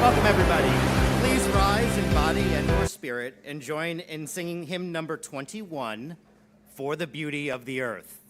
Welcome, everybody. Please rise in body and or spirit and join in singing hymn number 21, For the Beauty of the Earth.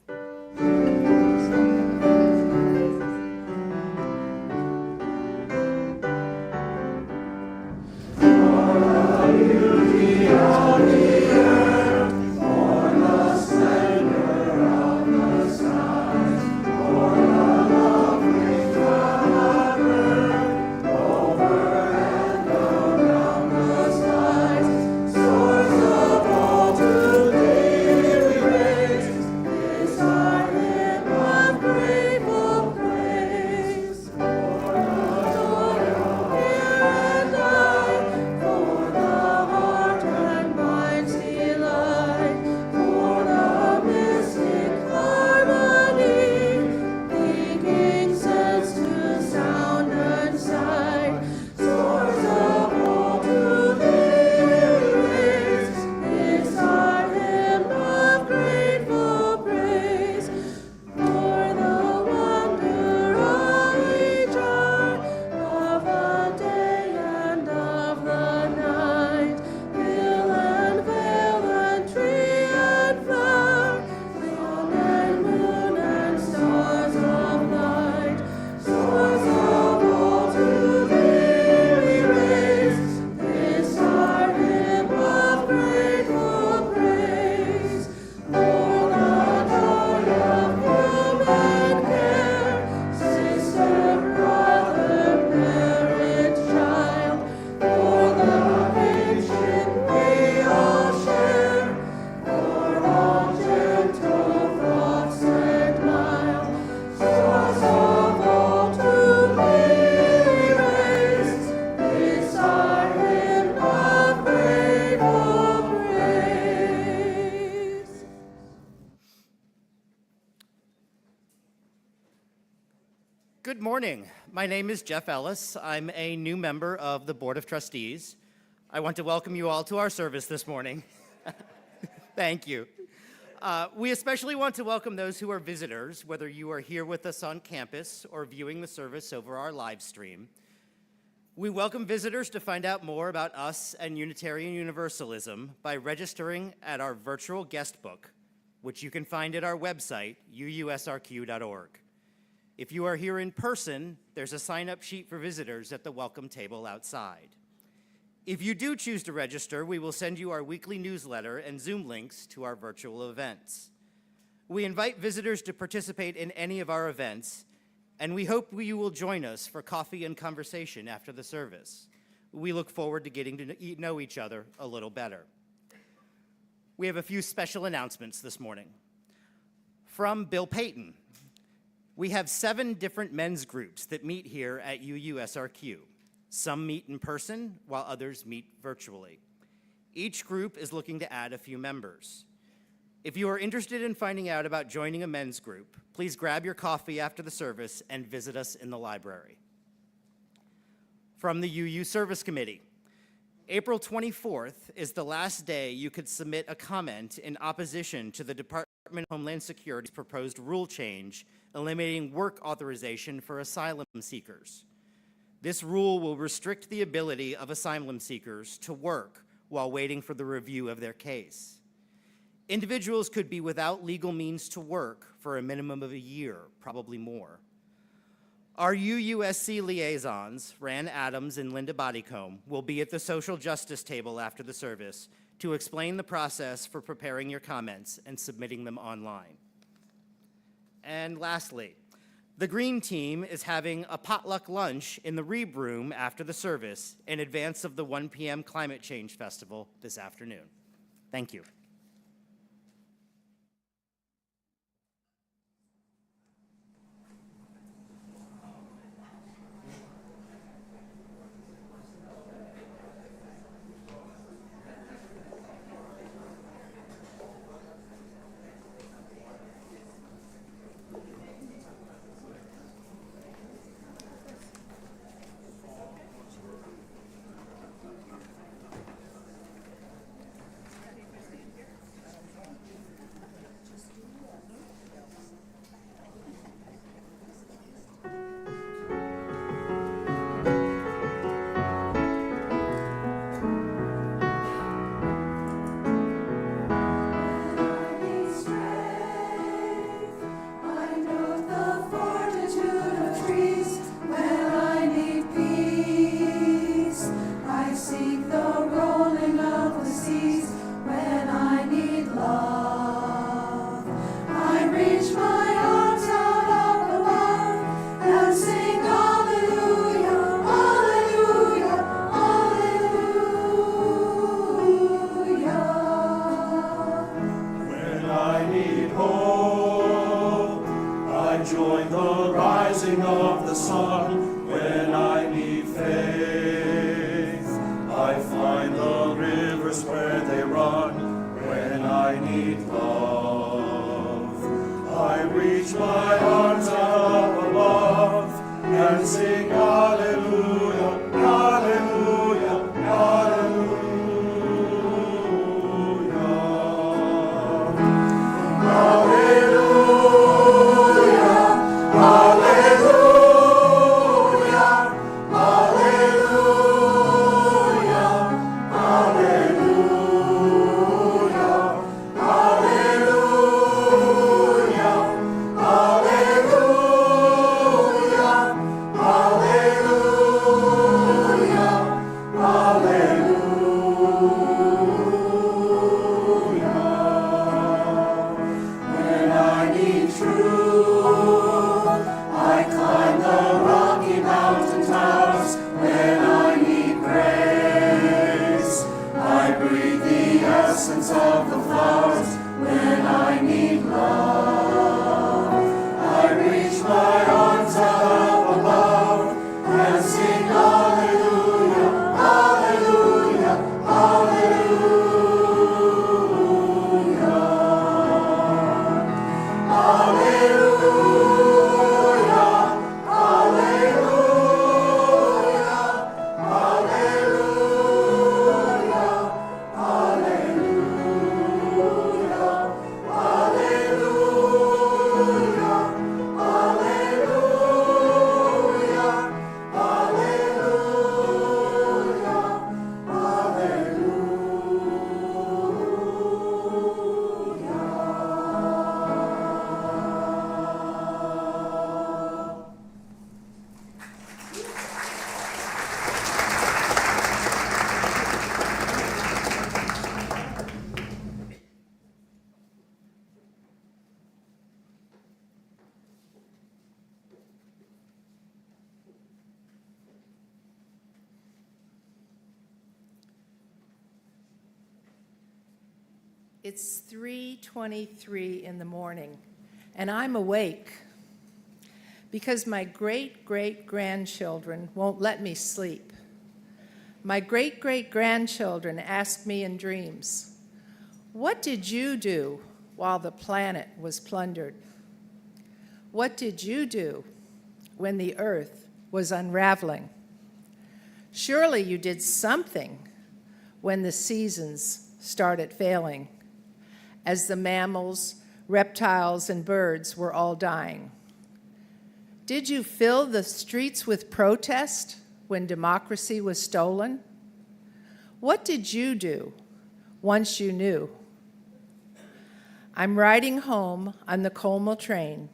Good morning. My name is Jeff Ellis. I'm a new member of the Board of Trustees. I want to welcome you all to our service this morning. Thank you. We especially want to welcome those who are visitors, whether you are here with us on campus or viewing the service over our live stream. We welcome visitors to find out more about us and Unitarian Universalism by registering at our virtual guest book, which you can find at our website, uusrq.org. If you are here in person, there's a sign-up sheet for visitors at the welcome table outside. If you do choose to register, we will send you our weekly newsletter and Zoom links to our virtual events. We invite visitors to participate in any of our events, and we hope you will join us for coffee and conversation after the service. We look forward to getting to know each other a little better. We have a few special announcements this morning. From Bill Payton, we have 7 different men's groups that meet here at UUSRQ. Some meet in person, while others meet virtually. Each group is looking to add a few members. If you are interested in finding out about joining a men's group, please grab your coffee after the service and visit us in the library. From the UU Service Committee, April 24th is the last day you could submit a comment in opposition to the Department of Homeland Security's proposed rule change eliminating work authorization for asylum seekers. This rule will restrict the ability of asylum seekers to work while waiting for the review of their case. Individuals could be without legal means to work for a minimum of a year, probably more. Our UUSC liaisons, Ran Adams and Linda Bodycomb, will be at the social justice table after the service to explain the process for preparing your comments and submitting them online. And lastly, the Green Team is having a potluck lunch in the Reeb Room after the service in advance of the 1 p.m. Climate Change Festival this afternoon. Thank you. Hallelujah. It's 3:23 in the morning, and I'm awake because my great-great-grandchildren won't let me sleep. My great-great-grandchildren ask me in dreams, "What did you do while the planet was plundered? What did you do when the earth was unraveling? Surely you did something when the seasons started failing, as the mammals, reptiles, and birds were all dying. Did you fill the streets with protest when democracy was stolen? What did you do once you knew?" I'm riding home on the Carmichael train.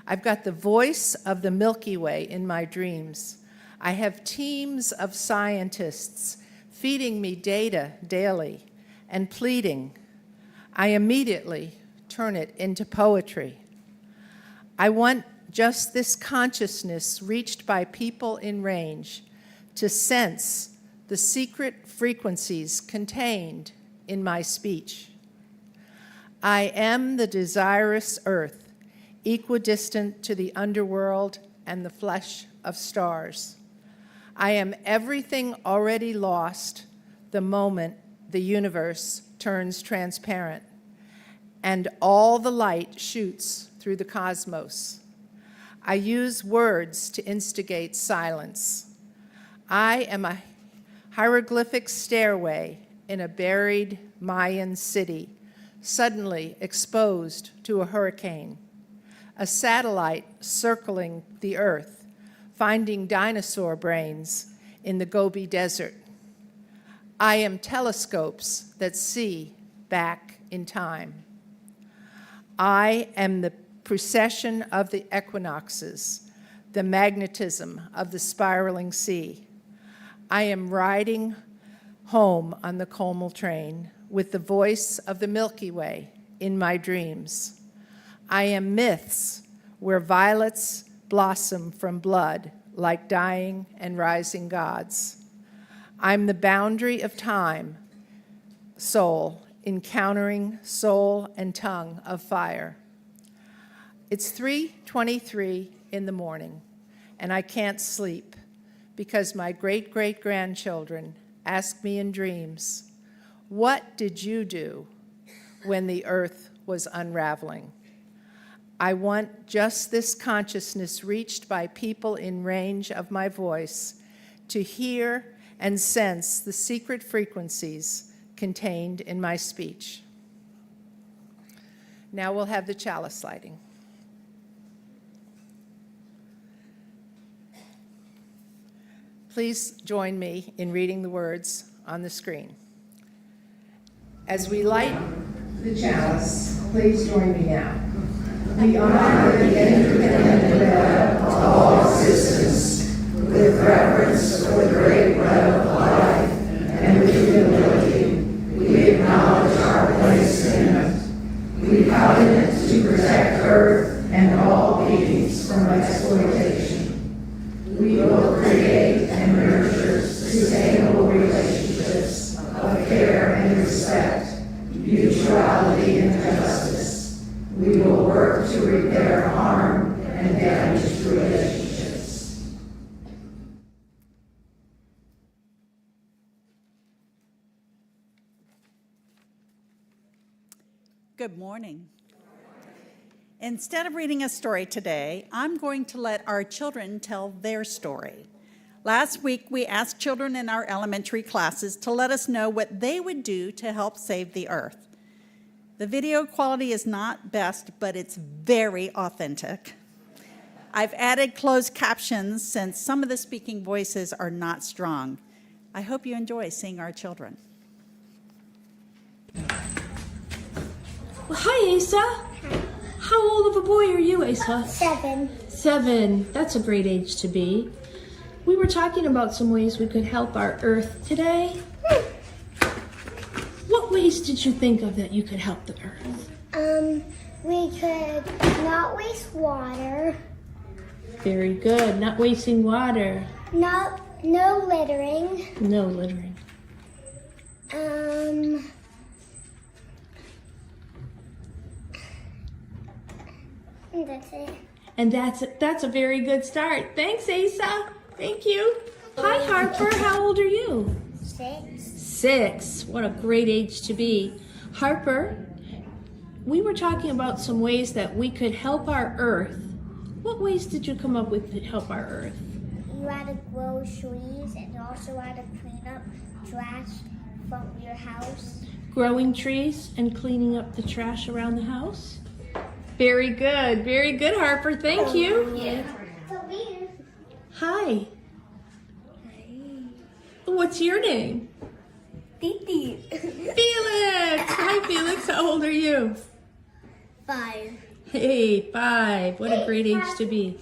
I've got the voice of the Milky Way in my dreams. I have teams of scientists feeding me data daily and pleading. I immediately turn it into poetry. I want just this consciousness reached by people in range to sense the secret frequencies contained in my speech. I am the desirous earth, equidistant to the underworld and the flesh of stars. I am everything already lost the moment the universe turns transparent and all the light shoots through the cosmos. I use words to instigate silence. I am a hieroglyphic stairway in a buried Mayan city, suddenly exposed to a hurricane. A satellite circling the earth, finding dinosaur brains in the Gobi Desert. I am telescopes that see back in time. I am the precession of the equinoxes, the magnetism of the spiraling sea. I am riding home on the Carmichael train with the voice of the Milky Way in my dreams. I am myths where violets blossom from blood like dying and rising gods. I'm the boundary of time, soul, encountering soul and tongue of fire. It's 3:23 in the morning, and I can't sleep because my great-great-grandchildren ask me in dreams, "What did you do when the earth was unraveling?" I want just this consciousness reached by people in range of my voice to hear and sense the secret frequencies contained in my speech. Now we'll have the chalice lighting. Please join me in reading the words on the screen. As we light the chalice, please join me now. We honor the independent web of all existence with reverence for the great web of life, and with humility we acknowledge our place in it. We covenant to protect Earth and all beings from exploitation. We will create and nurture sustainable relationships of care and respect, mutuality and justice. We will work to repair harm and damaged relationships. Good morning. Instead of reading a story today, I'm going to let our children tell their story. Last week, we asked children in our elementary classes to let us know what they would do to help save the earth. The video quality is not best, but it's very authentic. I've added closed captions since some of the speaking voices are not strong. I hope you enjoy seeing our children. Well, hi, Asa. Hi. How old of a boy are you, Asa? 7. 7. That's a great age to be. We were talking about some ways we could help our Earth today. What ways did you think of that you could help the Earth? We could not waste water. Very good. Not wasting water. No littering. No littering. And that's it. And that's a very good start. Thanks, Asa. Thank you. Hi, Harper. How old are you? 6. 6. What a great age to be. Harper, we were talking about some ways that we could help our earth. What ways did you come up with to help our earth? You had to grow trees and also had to clean up trash from your house. Growing trees and cleaning up the trash around the house? Very good. Very good, Harper. Thank you. Yeah. So weird. Hi. What's your name? Titi. Felix. Hi, Felix. How old are you? 5. Hey, 5. What a great age to be.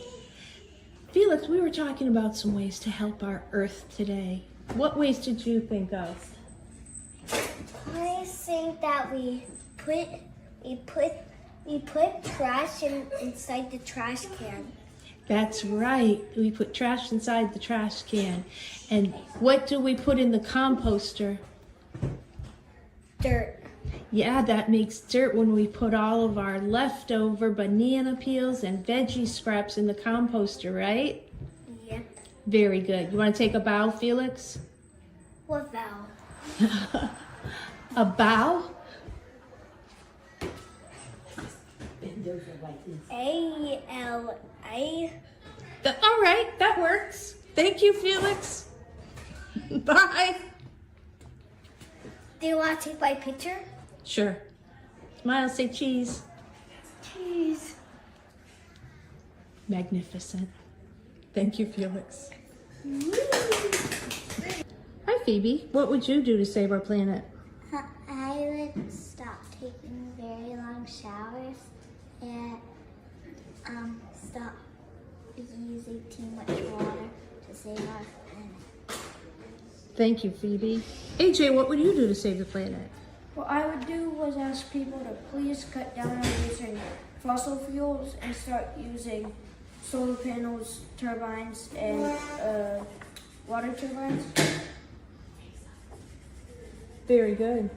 Felix, we were talking about some ways to help our earth today. What ways did you think of? I think that we put trash inside the trash can. That's right. We put trash inside the trash can. And what do we put in the composter? Dirt. Yeah, that makes dirt when we put all of our leftover banana peels and veggie scraps in the composter, right? Yep. Very good. You want to take a bow, Felix? What vowel? A bow? A-L-A. All right, that works. Thank you, Felix. Bye. Do you want to take my picture? Sure. Smile, say cheese. Cheese. Magnificent. Thank you, Felix. Hi, Phoebe. What would you do to save our planet? I would stop taking very long showers and stop using too much water to save our planet. Thank you, Phoebe. AJ, what would you do to save the planet? What I would do was ask people to please cut down on using fossil fuels and start using solar panels, turbines, and water turbines. Very good.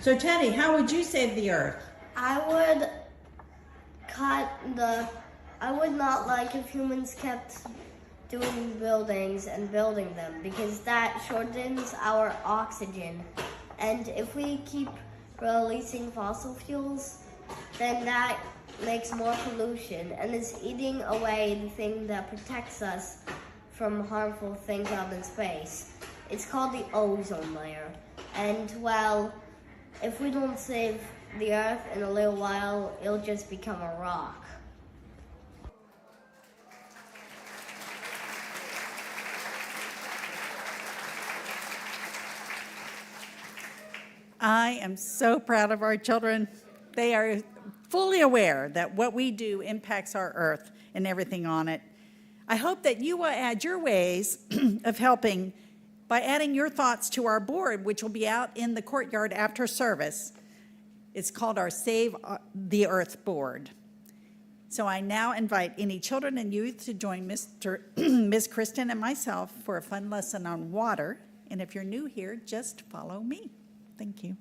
So Teddy, how would you save the earth? I would not like if humans kept doing buildings and building them because that shortens our oxygen. And if we keep releasing fossil fuels, then that makes more pollution and is eating away the thing that protects us from harmful things out in space. It's called the ozone layer. And well, if we don't save the earth in a little while, it'll just become a rock. I am so proud of our children. They are fully aware that what we do impacts our earth and everything on it. I hope that you will add your ways of helping by adding your thoughts to our board, which will be out in the courtyard after service. It's called our Save the Earth board. So I now invite any children and youth to join Miss Kristen and myself for a fun lesson on water. And if you're new here, just follow me. Thank you.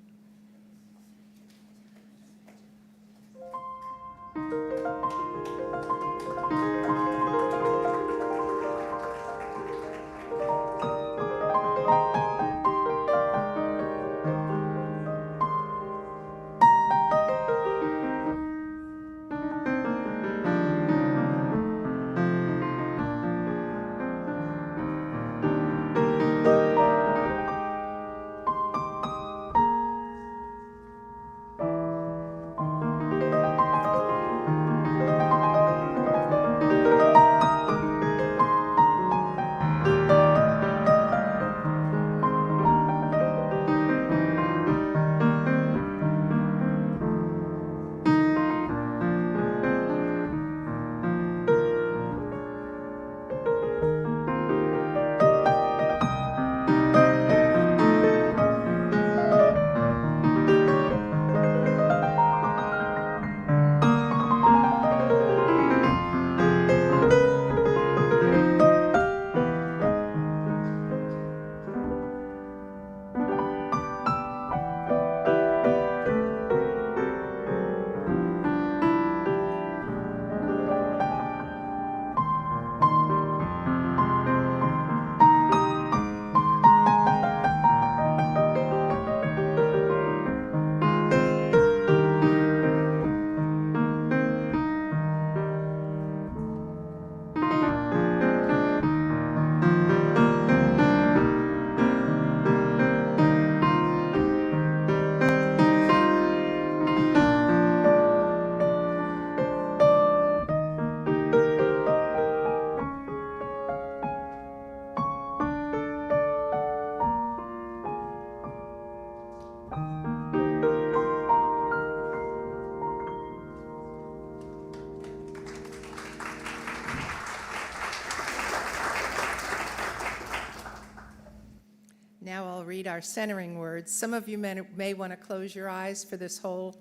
read our centering words. Some of you may want to close your eyes for this whole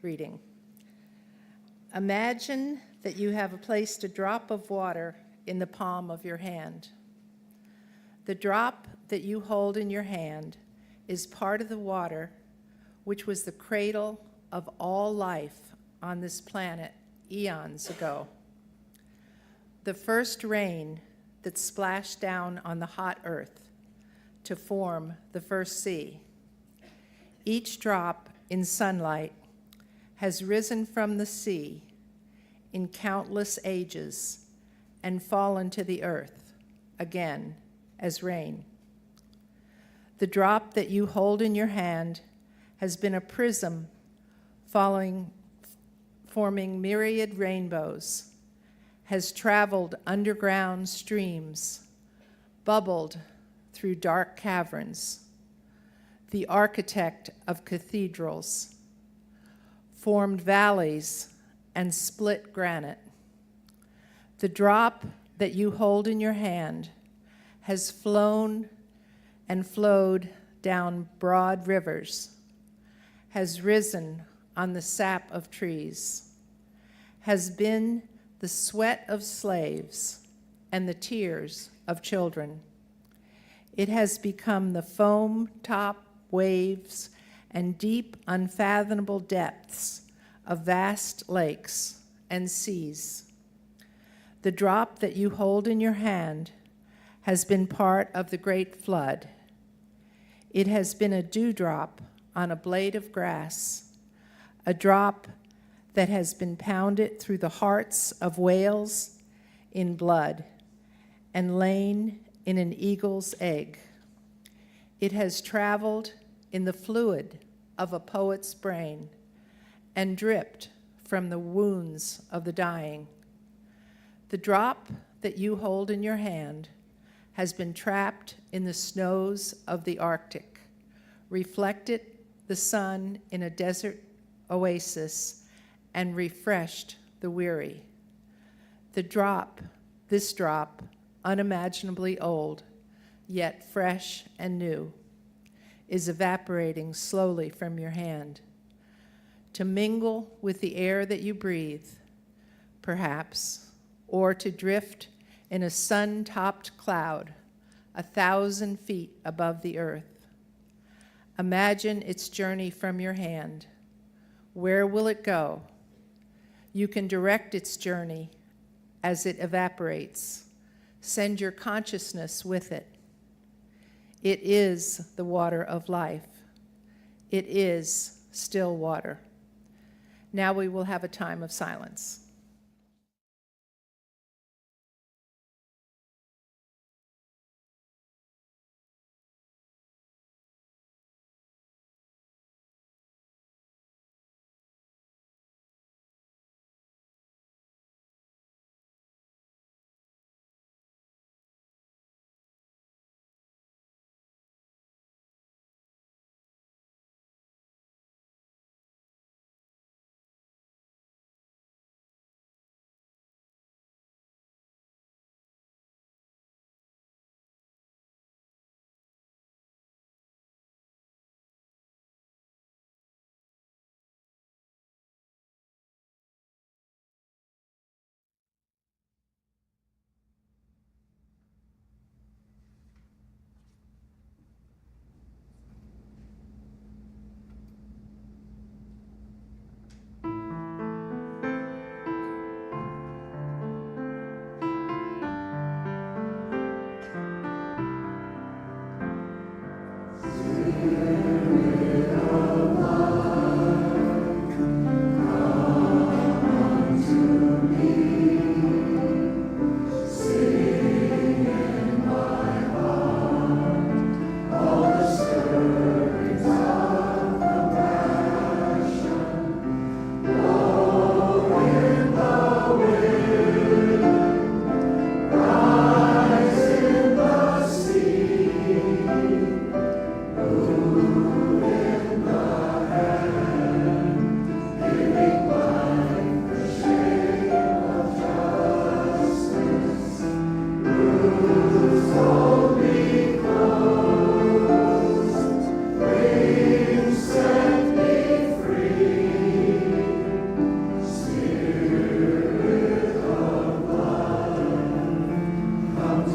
reading. Imagine that you have placed a drop of water in the palm of your hand. The drop that you hold in your hand is part of the water, which was the cradle of all life on this planet eons ago. The first rain that splashed down on the hot earth to form the first sea. Each drop in sunlight has risen from the sea in countless ages and fallen to the earth again as rain. The drop that you hold in your hand has been a prism forming myriad rainbows, has traveled underground streams, bubbled through dark caverns, the architect of cathedrals, formed valleys and split granite. The drop that you hold in your hand has flown and flowed down broad rivers, has risen on the sap of trees, has been the sweat of slaves and the tears of children. It has become the foam-top waves and deep, unfathomable depths of vast lakes and seas. The drop that you hold in your hand has been part of the great flood. It has been a dewdrop on a blade of grass, a drop that has been pounded through the hearts of whales in blood and lain in an eagle's egg. It has traveled in the fluid of a poet's brain and dripped from the wounds of the dying. The drop that you hold in your hand has been trapped in the snows of the Arctic, reflected the sun in a desert oasis, and refreshed the weary. This drop, unimaginably old, yet fresh and new, is evaporating slowly from your hand to mingle with the air that you breathe, perhaps, or to drift in a sun-topped cloud 1,000 feet above the earth. Imagine its journey from your hand. Where will it go? You can direct its journey as it evaporates. Send your consciousness with it. It is the water of life. It is still water. Now we will have a time of silence.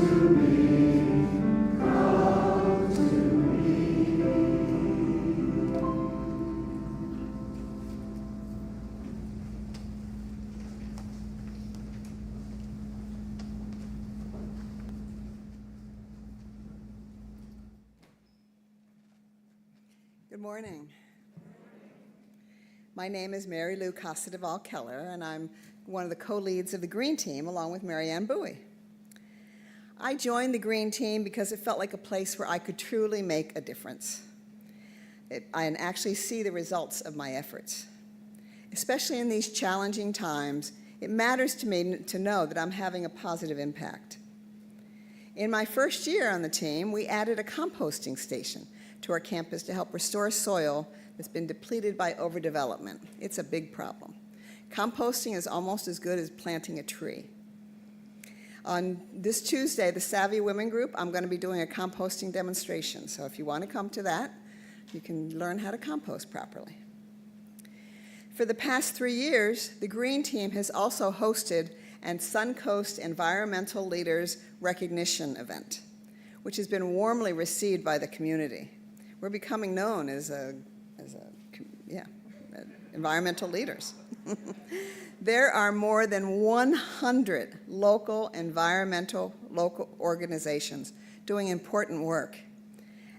Good morning. My name is Mary Lou Casa-Deval Keller, and I'm one of the co-leads of the Green Team, along with Marianne Bowie. I joined the Green Team because it felt like a place where I could truly make a difference. I actually see the results of my efforts. Especially in these challenging times, it matters to me to know that I'm having a positive impact. In my first year on the team, we added a composting station to our campus to help restore soil that's been depleted by overdevelopment. It's a big problem. Composting is almost as good as planting a tree. On this Tuesday, the Savvy Women Group, I'm going to be doing a composting demonstration. So if you want to come to that, you can learn how to compost properly. For the past 3 years, the Green Team has also hosted an Suncoast Environmental Leaders Recognition event, which has been warmly received by the community. We're becoming known as environmental leaders. There are more than 100 local organizations doing important work.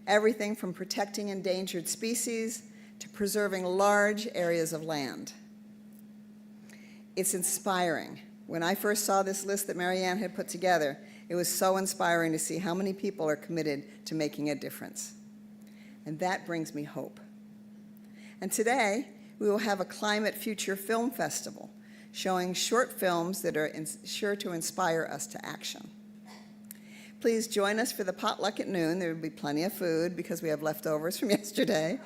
Everything from protecting endangered species to preserving large areas of land. It's inspiring. When I first saw this list that Marianne had put together, it was so inspiring to see how many people are committed to making a difference. And that brings me hope. And today, we will have a Climate Future Film Festival showing short films that are sure to inspire us to action. Please join us for the potluck at noon. There will be plenty of food because we have leftovers from yesterday.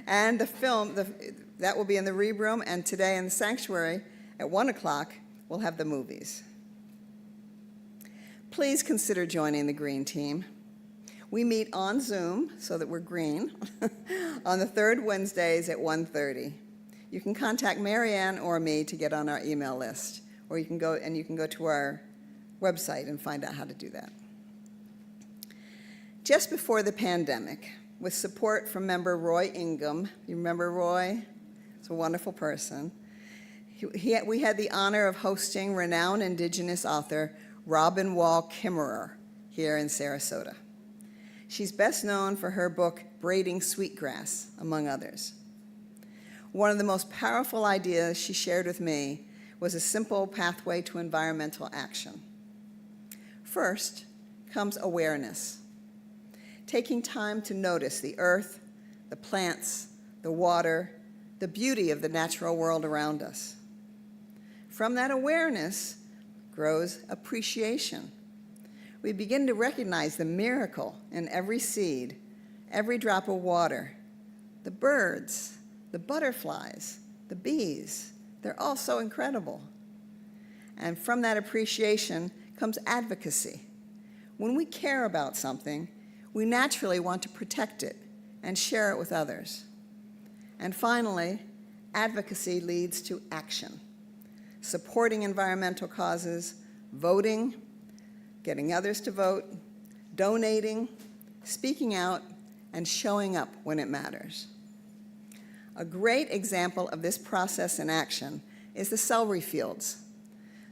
And the film, that will be in the Reeb Room, and today in the sanctuary at 1 o'clock, we'll have the movies. Please consider joining the Green Team. We meet on Zoom, so that we're green, on the third Wednesdays at 1:30. You can contact Marianne or me to get on our email list, or you can go to our website and find out how to do that. Just before the pandemic, with support from member Roy Ingham, you remember Roy? He's a wonderful person. We had the honor of hosting renowned Indigenous author Robin Wall Kimmerer here in Sarasota. She's best known for her book, Braiding Sweetgrass, among others. One of the most powerful ideas she shared with me was a simple pathway to environmental action. First comes awareness, taking time to notice the earth, the plants, the water, the beauty of the natural world around us. From that awareness grows appreciation. We begin to recognize the miracle in every seed, every drop of water, the birds, the butterflies, the bees. They're all so incredible. And from that appreciation comes advocacy. When we care about something, we naturally want to protect it and share it with others. And finally, advocacy leads to action, supporting environmental causes, voting, getting others to vote, donating, speaking out, and showing up when it matters. A great example of this process in action is the celery fields,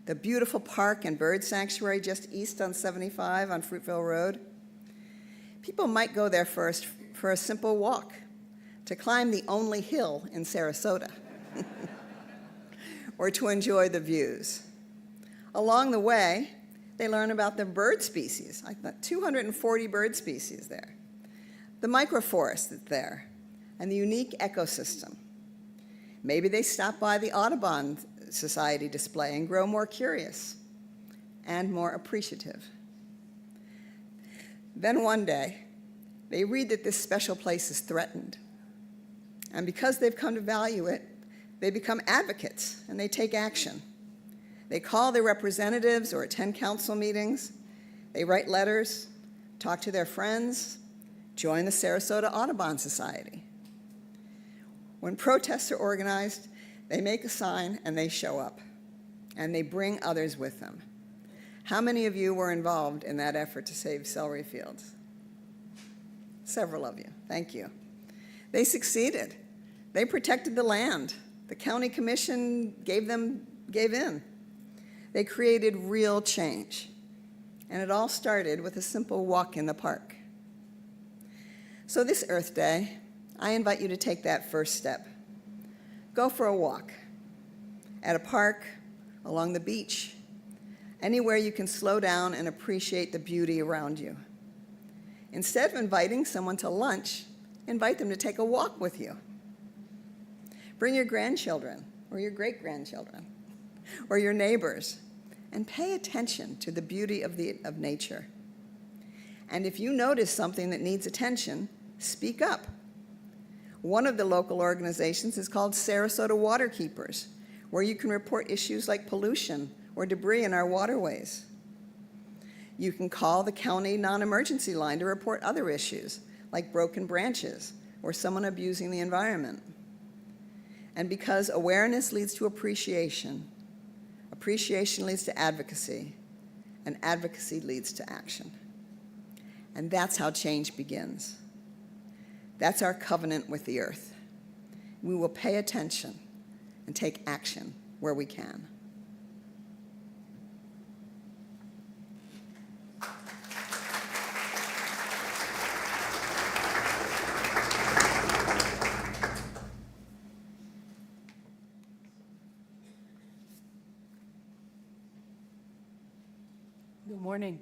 the beautiful park and bird sanctuary just east on 75 on Fruitville Road. People might go there first for a simple walk, to climb the only hill in Sarasota, or to enjoy the views. Along the way, they learn about the bird species, like 240 bird species there, the microforest that's there, and the unique ecosystem. Maybe they stop by the Audubon Society display and grow more curious and more appreciative. Then one day, they read that this special place is threatened. And because they've come to value it, they become advocates and they take action. They call their representatives or attend council meetings. They write letters, talk to their friends, join the Sarasota Audubon Society. When protests are organized, they make a sign and they show up, and they bring others with them. How many of you were involved in that effort to save celery fields? Several of you. Thank you. They succeeded. They protected the land. The county commission gave in. They created real change. And it all started with a simple walk in the park. So this Earth Day, I invite you to take that first step. Go for a walk at a park, along the beach, anywhere you can slow down and appreciate the beauty around you. Instead of inviting someone to lunch, invite them to take a walk with you. Bring your grandchildren or your great-grandchildren or your neighbors and pay attention to the beauty of nature. And if you notice something that needs attention, speak up. One of the local organizations is called Sarasota Waterkeepers, where you can report issues like pollution or debris in our waterways. You can call the county non-emergency line to report other issues, like broken branches or someone abusing the environment. And because awareness leads to appreciation, appreciation leads to advocacy, and advocacy leads to action. And that's how change begins. That's our covenant with the earth. We will pay attention and take action where we can. Good morning.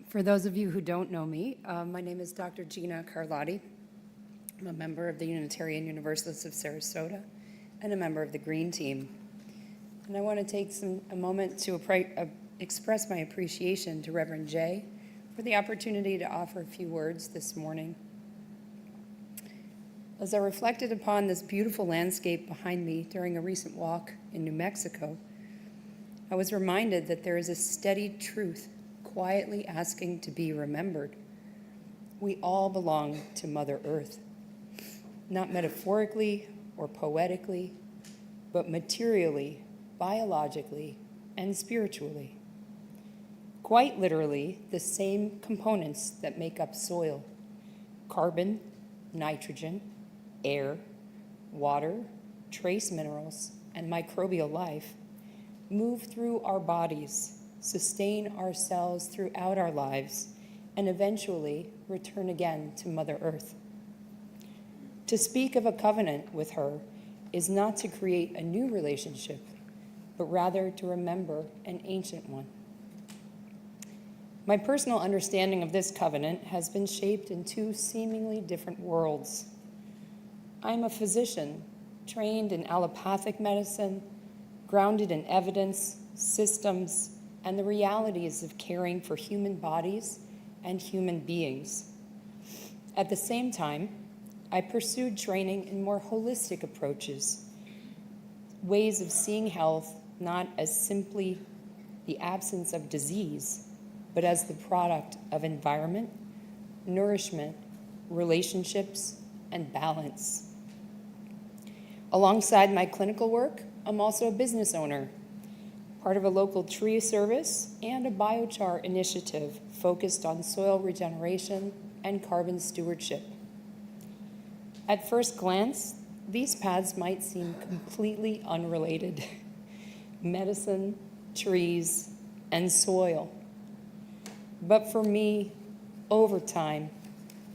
For those of you who don't know me, my name is Dr. Gina Carlotti. I'm a member of the Unitarian Universalists of Sarasota and a member of the Green Team. And I want to take a moment to express my appreciation to Reverend Jay for the opportunity to offer a few words this morning. As I reflected upon this beautiful landscape behind me during a recent walk in New Mexico, I was reminded that there is a steady truth quietly asking to be remembered. We all belong to Mother Earth, not metaphorically or poetically, but materially, biologically, and spiritually. Quite literally, the same components that make up soil: carbon, nitrogen, air, water, trace minerals, and microbial life move through our bodies, sustain our cells throughout our lives, and eventually return again to Mother Earth. To speak of a covenant with her is not to create a new relationship, but rather to remember an ancient one. My personal understanding of this covenant has been shaped in two seemingly different worlds. I'm a physician trained in allopathic medicine, grounded in evidence, systems, and the realities of caring for human bodies and human beings. At the same time, I pursued training in more holistic approaches, ways of seeing health not as simply the absence of disease, but as the product of environment, nourishment, relationships, and balance. Alongside my clinical work, I'm also a business owner, part of a local tree service and a biochar initiative focused on soil regeneration and carbon stewardship. At first glance, these paths might seem completely unrelated. Medicine, trees, and soil. But for me, over time,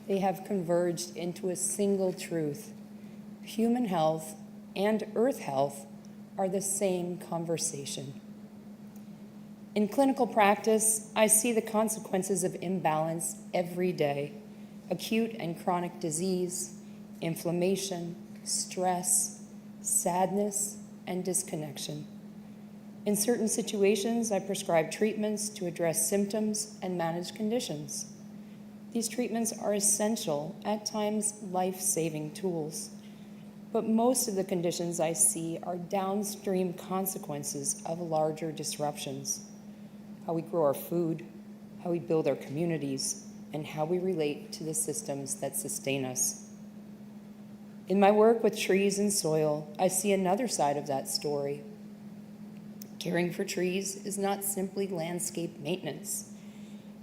they have converged into a single truth. Human health and earth health are the same conversation. In clinical practice, I see the consequences of imbalance every day: acute and chronic disease, inflammation, stress, sadness, and disconnection. In certain situations, I prescribe treatments to address symptoms and manage conditions. These treatments are essential, at times life-saving tools. But most of the conditions I see are downstream consequences of larger disruptions: how we grow our food, how we build our communities, and how we relate to the systems that sustain us. In my work with trees and soil, I see another side of that story. Caring for trees is not simply landscape maintenance.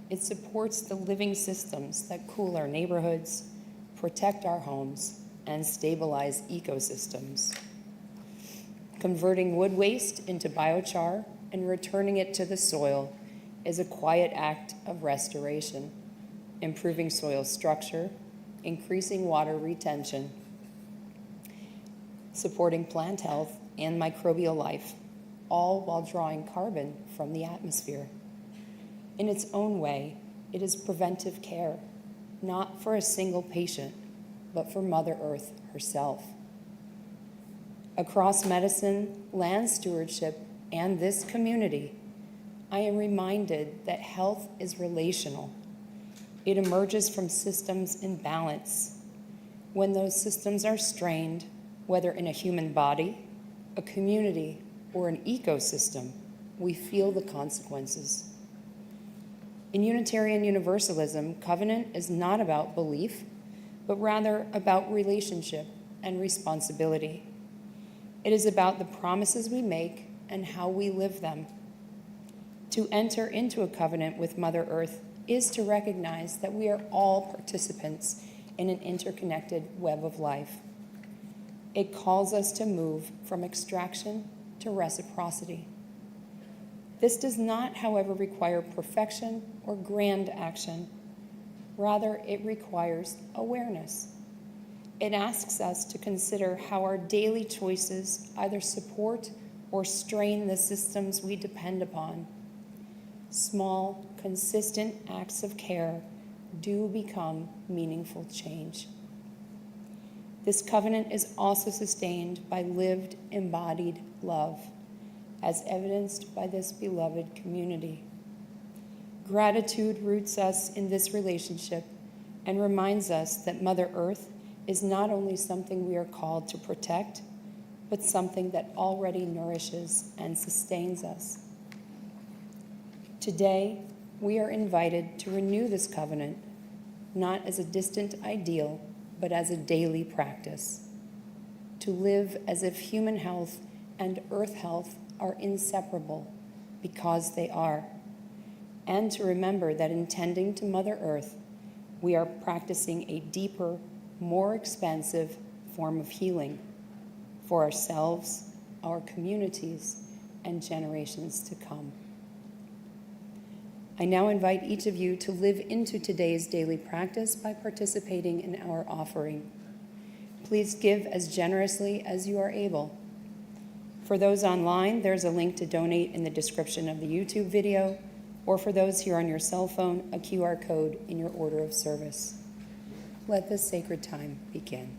It supports the living systems that cool our neighborhoods, protect our homes, and stabilize ecosystems. Converting wood waste into biochar and returning it to the soil is a quiet act of restoration, improving soil structure, increasing water retention, supporting plant health and microbial life, all while drawing carbon from the atmosphere. In its own way, it is preventive care, not for a single patient, but for Mother Earth herself. Across medicine, land stewardship, and this community, I am reminded that health is relational. It emerges from systems in balance. When those systems are strained, whether in a human body, a community, or an ecosystem, we feel the consequences. In Unitarian Universalism, covenant is not about belief, but rather about relationship and responsibility. It is about the promises we make and how we live them. To enter into a covenant with Mother Earth is to recognize that we are all participants in an interconnected web of life. It calls us to move from extraction to reciprocity. This does not, however, require perfection or grand action. Rather, it requires awareness. It asks us to consider how our daily choices either support or strain the systems we depend upon. Small, consistent acts of care do become meaningful change. This covenant is also sustained by lived, embodied love, as evidenced by this beloved community. Gratitude roots us in this relationship and reminds us that Mother Earth is not only something we are called to protect, but something that already nourishes and sustains us. Today, we are invited to renew this covenant, not as a distant ideal, but as a daily practice, to live as if human health and earth health are inseparable, because they are, and to remember that in tending to Mother Earth, we are practicing a deeper, more expansive form of healing for ourselves, our communities, and generations to come. I now invite each of you to live into today's daily practice by participating in our offering. Please give as generously as you are able. For those online, there's a link to donate in the description of the YouTube video, or for those here on your cell phone, a QR code in your order of service. Let this sacred time begin.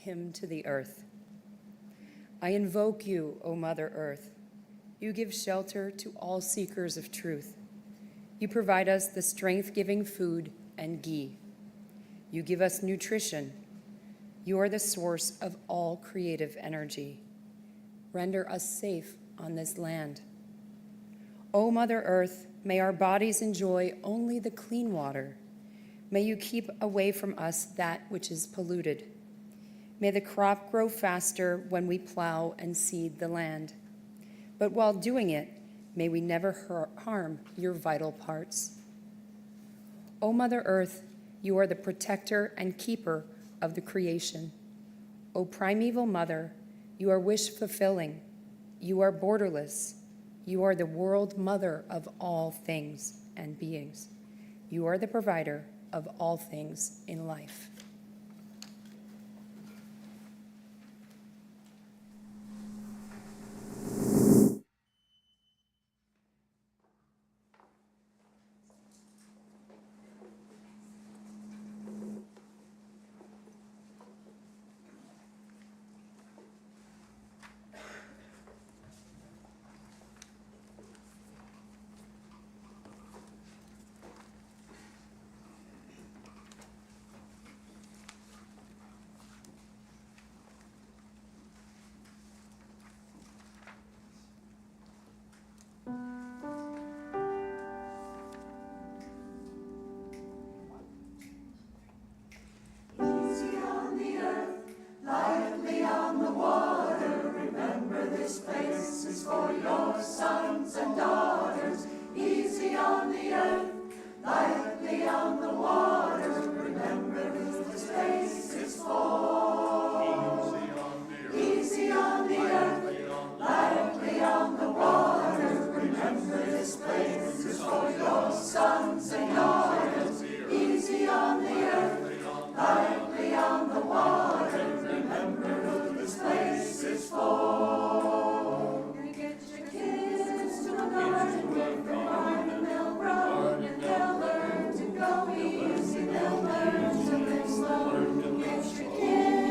hymn to the earth. I invoke you, O Mother Earth. You give shelter to all seekers of truth. You provide us the strength-giving food and ghee. You give us nutrition. You are the source of all creative energy. Render us safe on this land. O Mother Earth, may our bodies enjoy only the clean water. May you keep away from us that which is polluted. May the crop grow faster when we plow and seed the land. But while doing it, may we never harm your vital parts. O Mother Earth, you are the protector and keeper of the creation. O primeval Mother, you are wish-fulfilling. You are borderless. You are the world mother of all things and beings. You are the provider of all things in life. Get your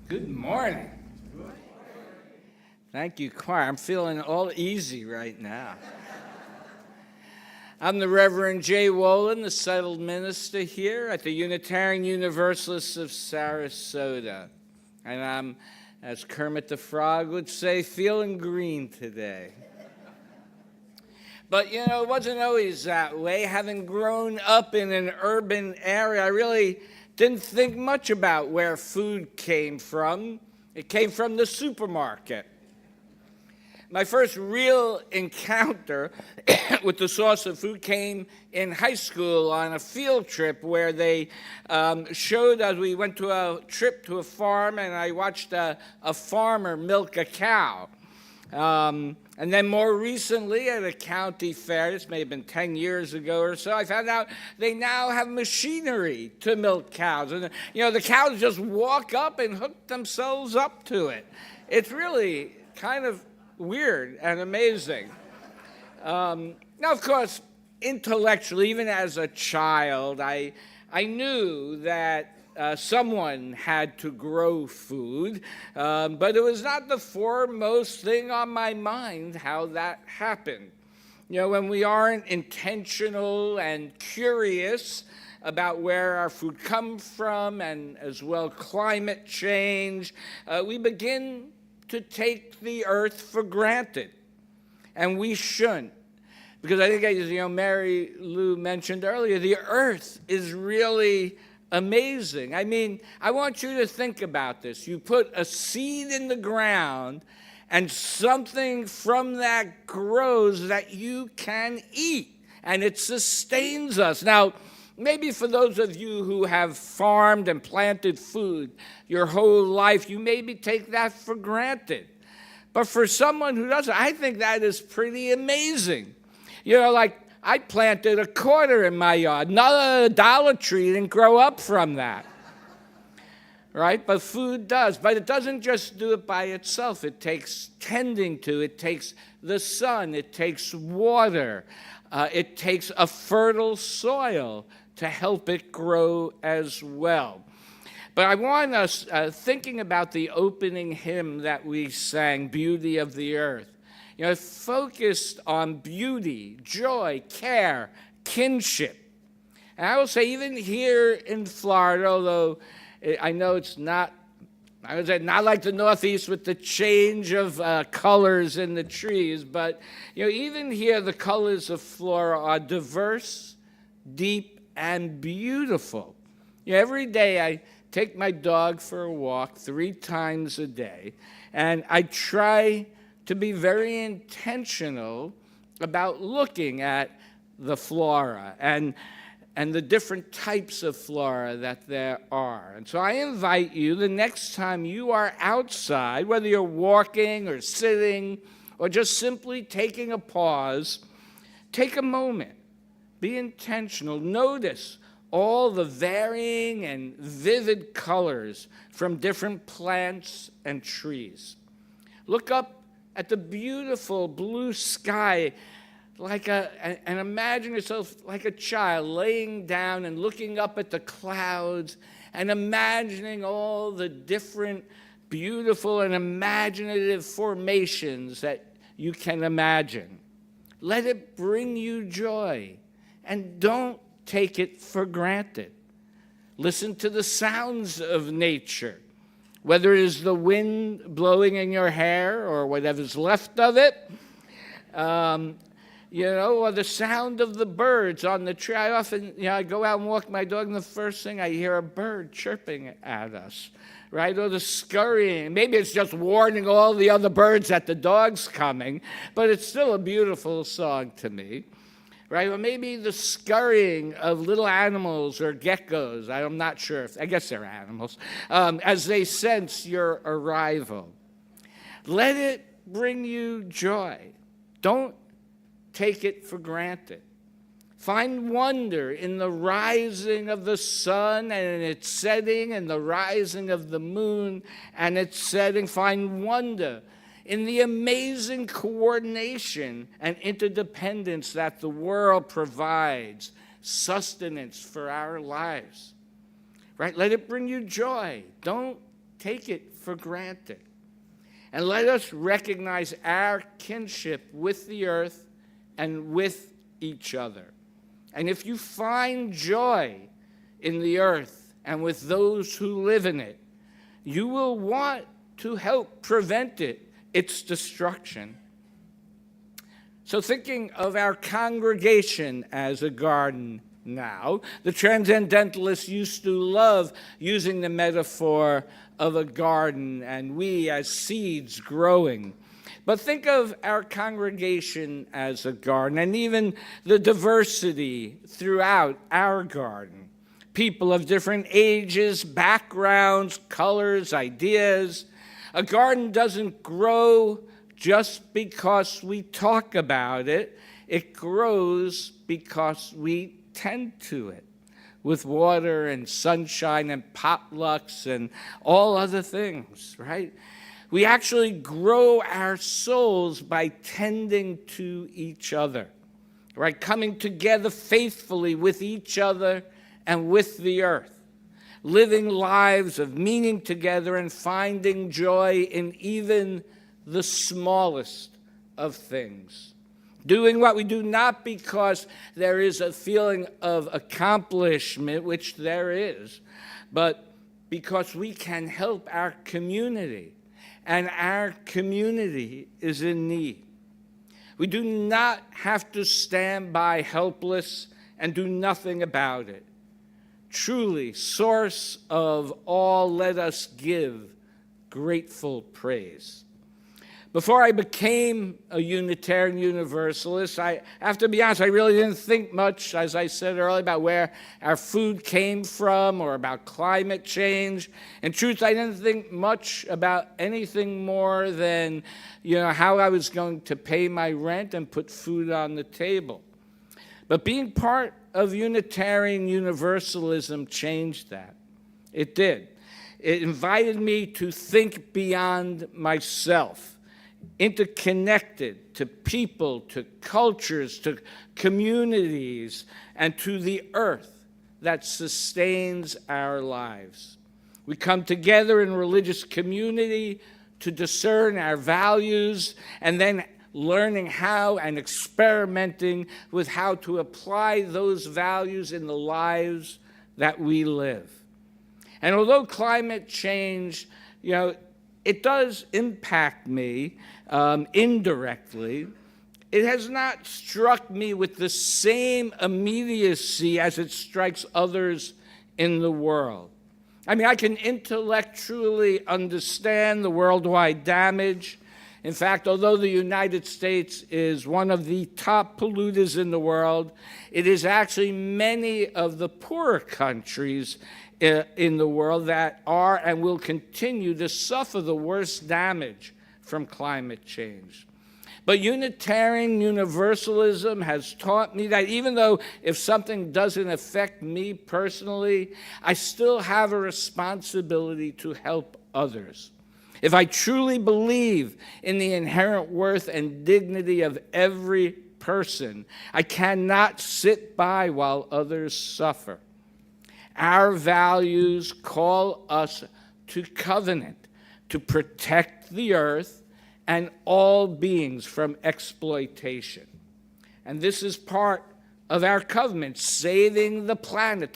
Good morning. Thank you, choir. I'm feeling all easy right now. I'm the Reverend J. Wolin, the settled minister here at the Unitarian Universalists of Sarasota. And I'm, as Kermit the Frog would say, feeling green today. But, you know, it wasn't always that way. Having grown up in an urban area, I really didn't think much about where food came from. It came from the supermarket. My first real encounter with the source of food came in high school on a field trip where they showed us. We went to a trip to a farm, and I watched a farmer milk a cow. And then more recently at a county fair, this may have been 10 years ago or so, I found out they now have machinery to milk cows. And, you know, the cows just walk up and hook themselves up to it. It's really kind of weird and amazing. Now, of course, intellectually, even as a child, I knew that someone had to grow food, but it was not the foremost thing on my mind how that happened. You know, when we aren't intentional and curious about where our food comes from, and as well climate change, we begin to take the earth for granted, and we shouldn't. Because I think, as you know, Mary Lou mentioned earlier, the earth is really amazing. I mean, I want you to think about this. You put a seed in the ground, and something from that grows that you can eat, and it sustains us. Now, maybe for those of you who have farmed and planted food your whole life, you maybe take that for granted. But for someone who doesn't, I think that is pretty amazing. You know, like I planted a quarter in my yard. Another Dollar Tree didn't grow up from that. Right? But food does. But it doesn't just do it by itself. It takes tending to. It takes the sun. It takes water. It takes a fertile soil to help it grow as well. But I want us thinking about the opening hymn that we sang, Beauty of the Earth. You know, it focused on beauty, joy, care, kinship. And I will say, even here in Florida, although I know it's not, I would say not like the Northeast with the change of colors in the trees, but you know, even here the colors of Florida are diverse, deep, and beautiful. You know, every day I take my dog for a walk 3 times a day, and I try to be very intentional about looking at the flora and the different types of flora that there are. And so I invite you, the next time you are outside, whether you're walking or sitting or just simply taking a pause, take a moment. Be intentional. Notice all the varying and vivid colors from different plants and trees. Look up at the beautiful blue sky and imagine yourself like a child laying down and looking up at the clouds and imagining all the different beautiful and imaginative formations that you can imagine. Let it bring you joy. And don't take it for granted. Listen to the sounds of nature, whether it is the wind blowing in your hair or whatever's left of it, you know, or the sound of the birds on the tree. I often, you know, I go out and walk my dog, and the first thing I hear a bird chirping at us, right? Or the scurrying. Maybe it's just warning all the other birds that the dog's coming, but it's still a beautiful song to me. Right? Or maybe the scurrying of little animals or geckos. I'm not sure. I guess they're animals. As they sense your arrival. Let it bring you joy. Don't take it for granted. Find wonder in the rising of the sun and in its setting, and the rising of the moon and its setting. Find wonder in the amazing coordination and interdependence that the world provides, sustenance for our lives. Right? Let it bring you joy. Don't take it for granted. And let us recognize our kinship with the earth and with each other. And if you find joy in the earth and with those who live in it, you will want to help prevent its destruction. So thinking of our congregation as a garden now, the Transcendentalists used to love using the metaphor of a garden and we as seeds growing. But think of our congregation as a garden and even the diversity throughout our garden. People of different ages, backgrounds, colors, ideas. A garden doesn't grow just because we talk about it. It grows because we tend to it with water and sunshine and potlucks and all other things, right? We actually grow our souls by tending to each other, right? Coming together faithfully with each other and with the earth, living lives of meaning together and finding joy in even the smallest of things. Doing what we do not because there is a feeling of accomplishment, which there is, but because we can help our community, and our community is in need. We do not have to stand by helpless and do nothing about it. Truly, source of all, let us give grateful praise. Before I became a Unitarian Universalist, I have to be honest, I really didn't think much, as I said earlier, about where our food came from or about climate change. In truth, I didn't think much about anything more than, how I was going to pay my rent and put food on the table. But being part of Unitarian Universalism changed that. It did. It invited me to think beyond myself, interconnected to people, to cultures, to communities, and to the earth that sustains our lives. We come together in religious community to discern our values and then learning how and experimenting with how to apply those values in the lives that we live. And although climate change, it does impact me indirectly, it has not struck me with the same immediacy as it strikes others in the world. I mean, I can intellectually understand the worldwide damage. In fact, although the United States is one of the top polluters in the world, it is actually many of the poorer countries in the world that are and will continue to suffer the worst damage from climate change. But Unitarian Universalism has taught me that even though if something doesn't affect me personally, I still have a responsibility to help others. If I truly believe in the inherent worth and dignity of every person, I cannot sit by while others suffer. Our values call us to covenant, to protect the earth and all beings from exploitation. And this is part of our covenant, saving the planet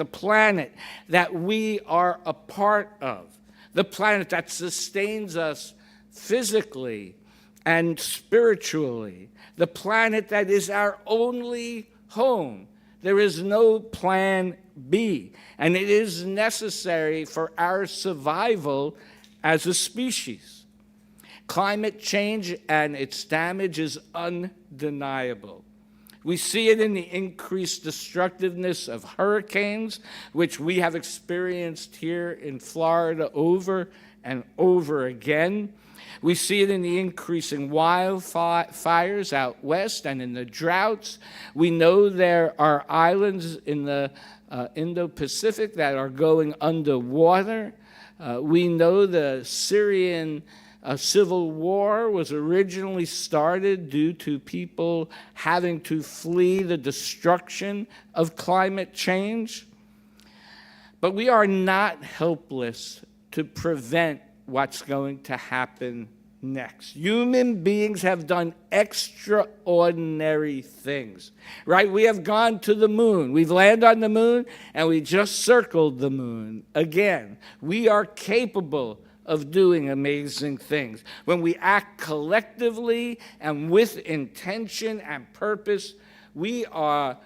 that we are a part of, the planet that sustains us physically and spiritually, the planet that is our only home. There is no plan B, and it is necessary for our survival as a species. Climate change and its damage is undeniable. We see it in the increased destructiveness of hurricanes, which we have experienced here in Florida over and over again. We see it in the increasing wildfires out west and in the droughts. We know there are islands in the Indo-Pacific that are going underwater. We know the Syrian civil war was originally started due to people having to flee the destruction of climate change. But we are not helpless to prevent what's going to happen next. Human beings have done extraordinary things, right? We have gone to the moon. We've landed on the moon, and we just circled the moon again. We are capable of doing amazing things. When we act collectively and with intention and purpose, we are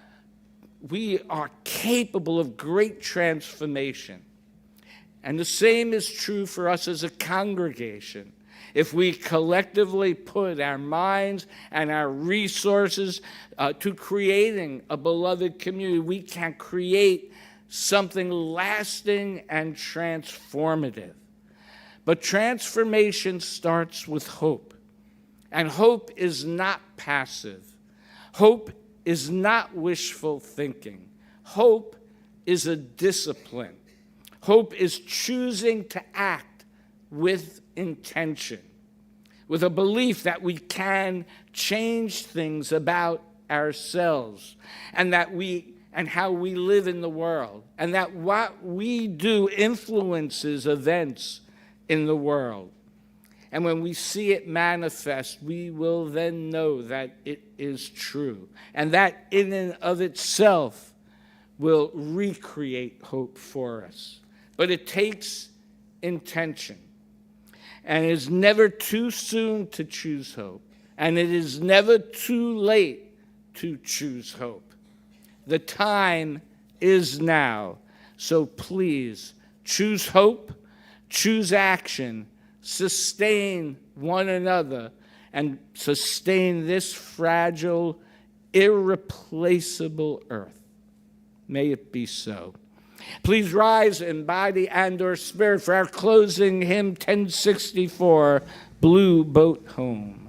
capable of great transformation. And the same is true for us as a congregation. If we collectively put our minds and our resources to creating a beloved community, we can create something lasting and transformative. But transformation starts with hope. And hope is not passive. Hope is not wishful thinking. Hope is a discipline. Hope is choosing to act with intention, with a belief that we can change things about ourselves and how we live in the world, and that what we do influences events in the world. And when we see it manifest, we will then know that it is true, and that in and of itself will recreate hope for us. But it takes intention. And it is never too soon to choose hope. And it is never too late to choose hope. The time is now. So please choose hope, choose action, sustain one another, and sustain this fragile, irreplaceable earth. May it be so. Please rise in body and/or spirit for our closing hymn, 1064, Blue Boat Home.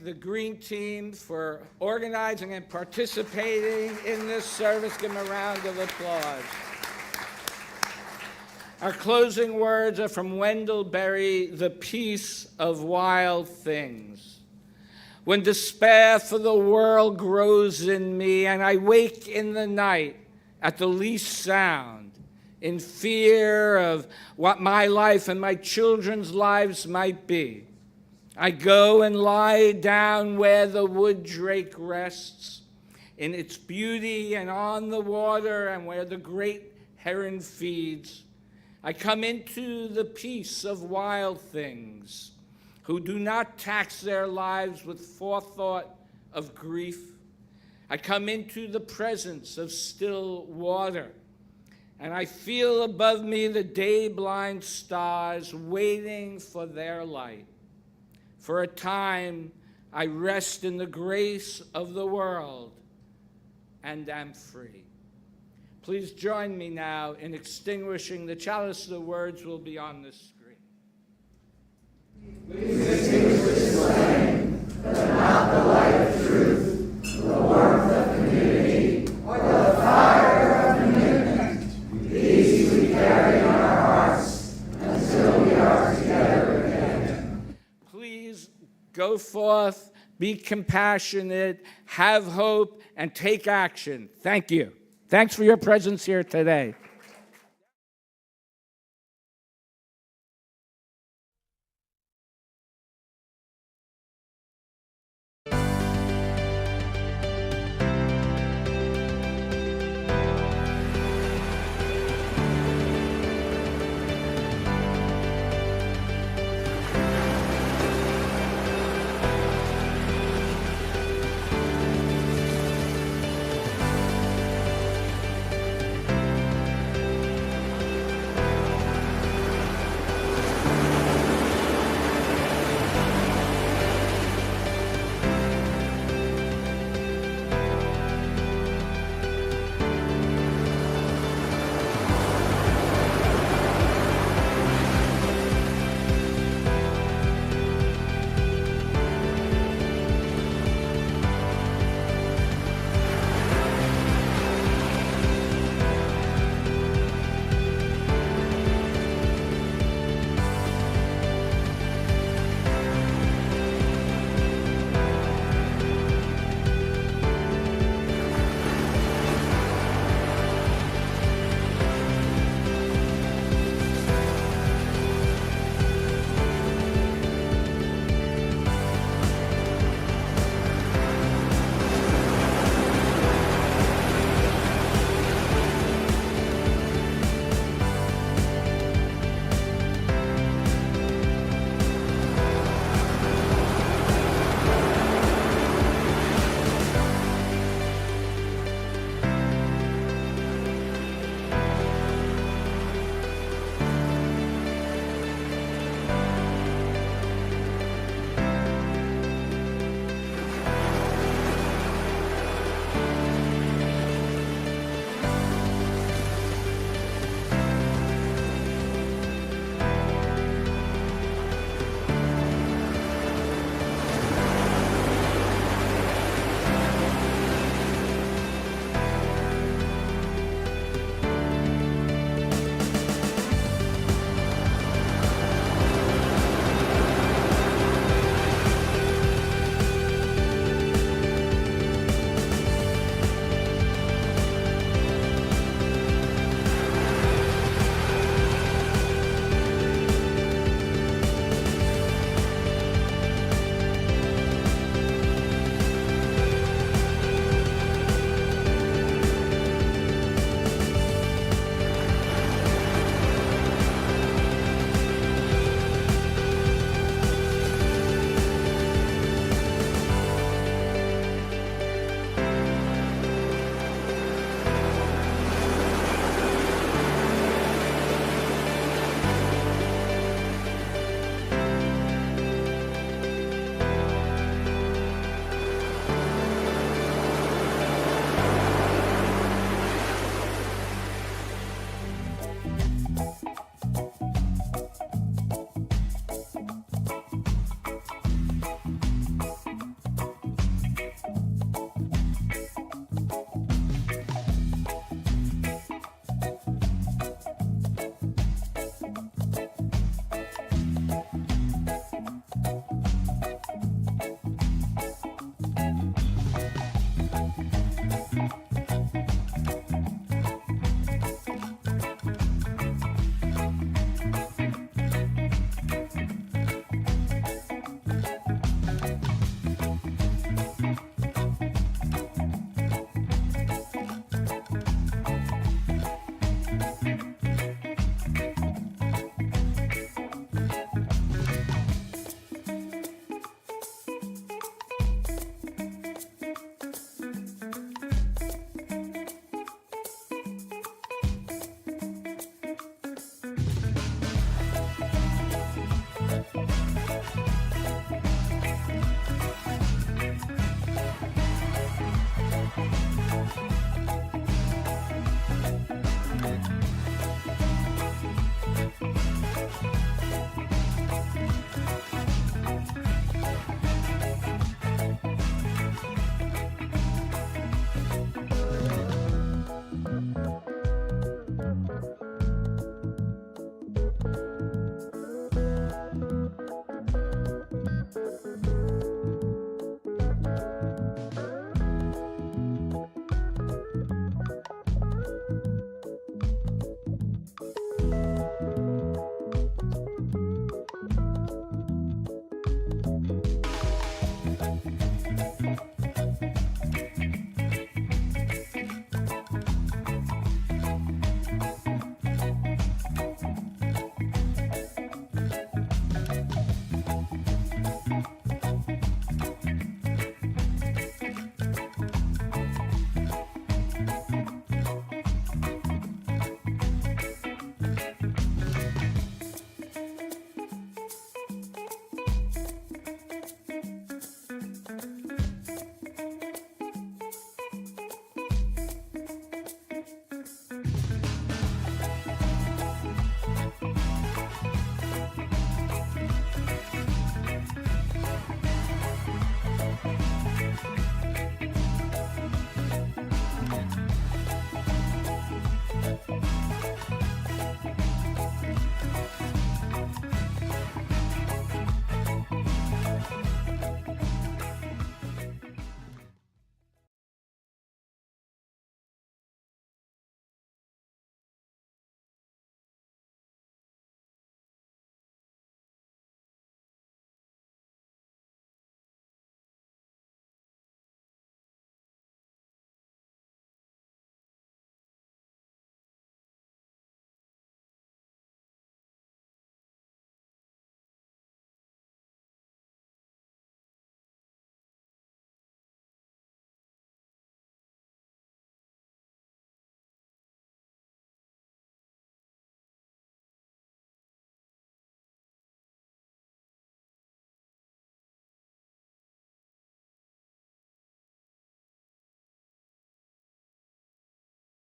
The Green team for organizing and participating in this service. Give them a round of applause. Our closing words are from Wendell Berry, The Peace of Wild Things. when despair for the world grows in me, and I wake in the night at the least sound, in fear of what my life and my children's lives might be. I go and lie down where the wood drake rests, in its beauty and on the water, and where the great heron feeds. I come into the peace of wild things, who do not tax their lives with forethought of grief. I come into the presence of still water, and I feel above me the day-blind stars waiting for their light. For a time, I rest in the grace of the world and am free. Please join me now in extinguishing the chalice. The words will be on the screen. Please extinguish this flame, but not the light of truth, the warmth of community, or the fire of commitment. These we carry in our hearts until we are together again. Please go forth, be compassionate, have hope, and take action. Thank you. Thanks for your presence here today.